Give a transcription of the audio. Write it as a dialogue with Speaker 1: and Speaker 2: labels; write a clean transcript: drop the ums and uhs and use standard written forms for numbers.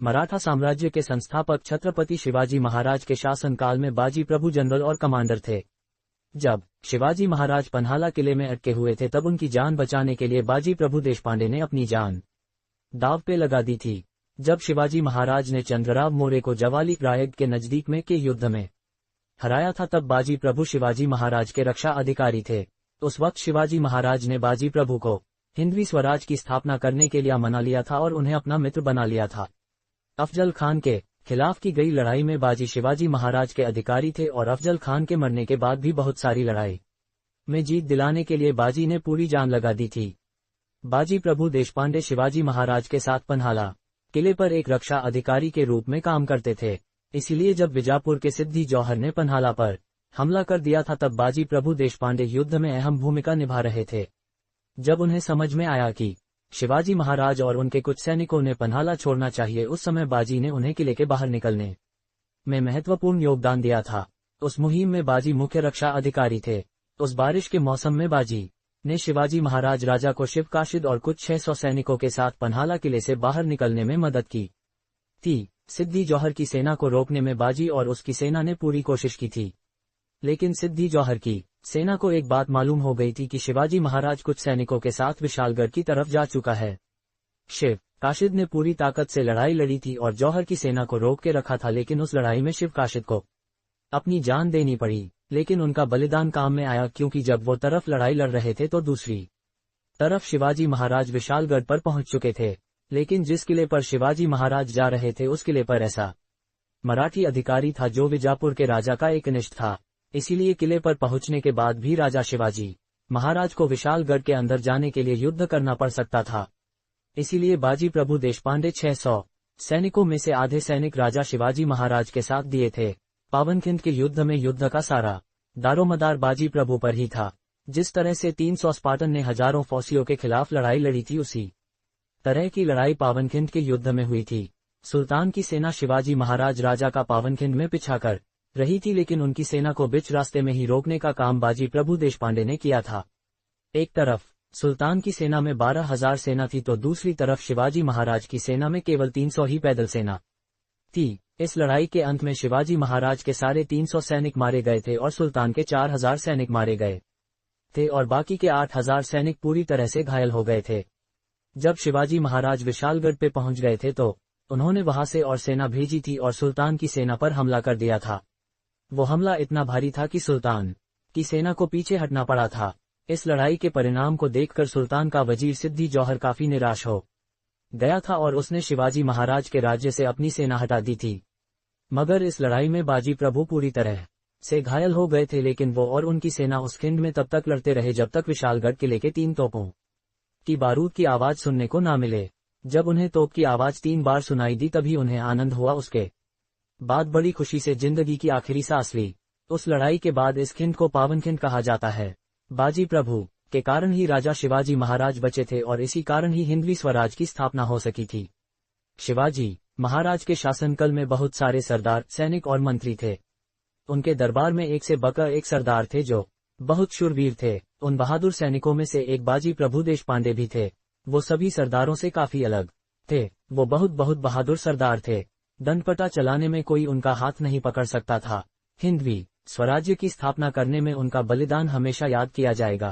Speaker 1: मराठा साम्राज्य के संस्थापक छत्रपति शिवाजी महाराज के शासनकाल में बाजी प्रभु जनरल और कमांडर थे। जब शिवाजी महाराज पन्हाला किले में अटके हुए थे तब उनकी जान बचाने के लिए बाजी प्रभु देशपांडे ने अपनी जान दांव पे लगा दी थी। जब शिवाजी महाराज ने चंद्रराव मौर्य को जवाली रायगढ़ के नजदीक में के युद्ध में हराया था तब बाजी प्रभु शिवाजी महाराज के रक्षा अधिकारी थे। उस वक्त शिवाजी महाराज ने बाजी प्रभु को हिंदवी स्वराज की स्थापना करने के लिए मना लिया था और उन्हें अपना मित्र बना लिया था। अफजल खान के खिलाफ की गई लड़ाई में बाजी शिवाजी महाराज के अधिकारी थे और अफजल खान के मरने के बाद भी बहुत सारी लड़ाई में जीत दिलाने के लिए बाजी ने पूरी जान लगा दी थी। बाजी प्रभु देशपांडे शिवाजी महाराज के साथ पन्हाला किले पर एक रक्षा अधिकारी के रूप में काम करते थे। इसलिए जब बीजापुर के सिद्दी जौहर ने पन्हाला पर हमला कर दिया था तब बाजी प्रभु देशपांडे युद्ध में अहम भूमिका निभा रहे थे। जब उन्हें समझ में आया कि शिवाजी महाराज और उनके कुछ सैनिकों ने पन्हाला छोड़ना चाहिए, उस समय बाजी ने उन्हें किले के बाहर निकलने में महत्वपूर्ण योगदान दिया था। उस मुहिम में बाजी मुख्य रक्षा अधिकारी थे। उस बारिश के मौसम में बाजी ने शिवाजी महाराज राजा को शिव काशिद और कुछ 600 सैनिकों के साथ पन्हाला किले से बाहर निकलने में मदद की थी। सिद्दी जौहर की सेना को रोकने में बाजी और उसकी सेना ने पूरी कोशिश की थी, लेकिन सिद्दी जौहर की सेना को एक बात मालूम हो गई थी कि शिवाजी महाराज कुछ सैनिकों के साथ विशालगढ़ की तरफ जा चुका है। शिव काशिद ने पूरी ताकत से लड़ाई लड़ी थी और जौहर की सेना को रोक के रखा था, लेकिन उस लड़ाई में शिव काशिद को अपनी जान देनी पड़ी। लेकिन उनका बलिदान काम में आया, क्योंकि जब वो तरफ लड़ाई लड़ रहे थे तो दूसरी तरफ शिवाजी महाराज विशालगढ़ पर पहुंच चुके थे। लेकिन जिस किले पर शिवाजी महाराज जा रहे थे उस किले पर ऐसा मराठी अधिकारी था जो बीजापुर के राजा का एकनिष्ठ था। इसीलिए किले पर पहुंचने के बाद भी राजा शिवाजी महाराज को विशालगढ़ के अंदर जाने के लिए युद्ध करना पड़ सकता था। इसीलिए बाजी प्रभु देशपांडे 600 सैनिकों में से आधे सैनिक राजा शिवाजी महाराज के साथ दिए थे। पावनखिंड के युद्ध में युद्ध का सारा दारोमदार बाजी प्रभु पर ही था। जिस तरह से 300 स्पार्टन ने हजारों फौसियों के खिलाफ लड़ाई लड़ी थी, उसी तरह की लड़ाई पावनखिंड के युद्ध में हुई थी। सुल्तान की सेना शिवाजी महाराज राजा का पावनखिंड में पीछा कर रही थी, लेकिन उनकी सेना को बीच रास्ते में ही रोकने का काम बाजी प्रभु देशपांडे ने किया था। एक तरफ सुल्तान की सेना में 12,000 सेना थी तो दूसरी तरफ शिवाजी महाराज की सेना में केवल 300 ही पैदल सेना थी। इस लड़ाई के अंत में शिवाजी महाराज के सारे 300 सैनिक मारे गए थे और सुल्तान के 4,000 सैनिक मारे गए थे और बाकी के 8,000 सैनिक पूरी तरह से घायल हो गए थे। जब शिवाजी महाराज विशालगढ़ पे पहुंच गए थे तो उन्होंने वहां से और सेना भेजी थी और सुल्तान की सेना पर हमला कर दिया था। वो हमला इतना भारी था कि सुल्तान की सेना को पीछे हटना पड़ा था। इस लड़ाई के परिणाम को देखकर सुल्तान का वजीर सिद्दी जौहर काफी निराश हो गया था और उसने शिवाजी महाराज के राज्य से अपनी सेना हटा दी थी। मगर इस लड़ाई में बाजी प्रभु पूरी तरह से घायल हो गए थे, लेकिन वो और उनकी सेना उस खिंड में तब तक लड़ते रहे जब तक विशालगढ़ किले के 3 तोपों की बारूद की आवाज सुनने को ना मिले। जब उन्हें तोप की आवाज 3 बार सुनाई दी तभी उन्हें आनंद हुआ। उसके बाद बड़ी खुशी से जिंदगी की आखिरी सांस ली। उस लड़ाई के बाद इस खिंड को पावनखिंड कहा जाता है। बाजी प्रभु के कारण ही राजा शिवाजी महाराज बचे थे और इसी कारण ही हिंदवी स्वराज की स्थापना हो सकी थी। शिवाजी महाराज के शासनकाल में बहुत सारे सरदार, सैनिक और मंत्री थे। उनके दरबार में एक से बढ़कर एक सरदार थे जो बहुत शूरवीर थे। उन बहादुर सैनिकों में से एक बाजी प्रभु देशपांडे भी थे। वो सभी सरदारों से काफी अलग थे। वो बहुत बहादुर सरदार थे। दंडपटा चलाने में कोई उनका हाथ नहीं पकड़ सकता था। हिंदवी स्वराज्य की स्थापना करने में उनका बलिदान हमेशा याद किया जाएगा।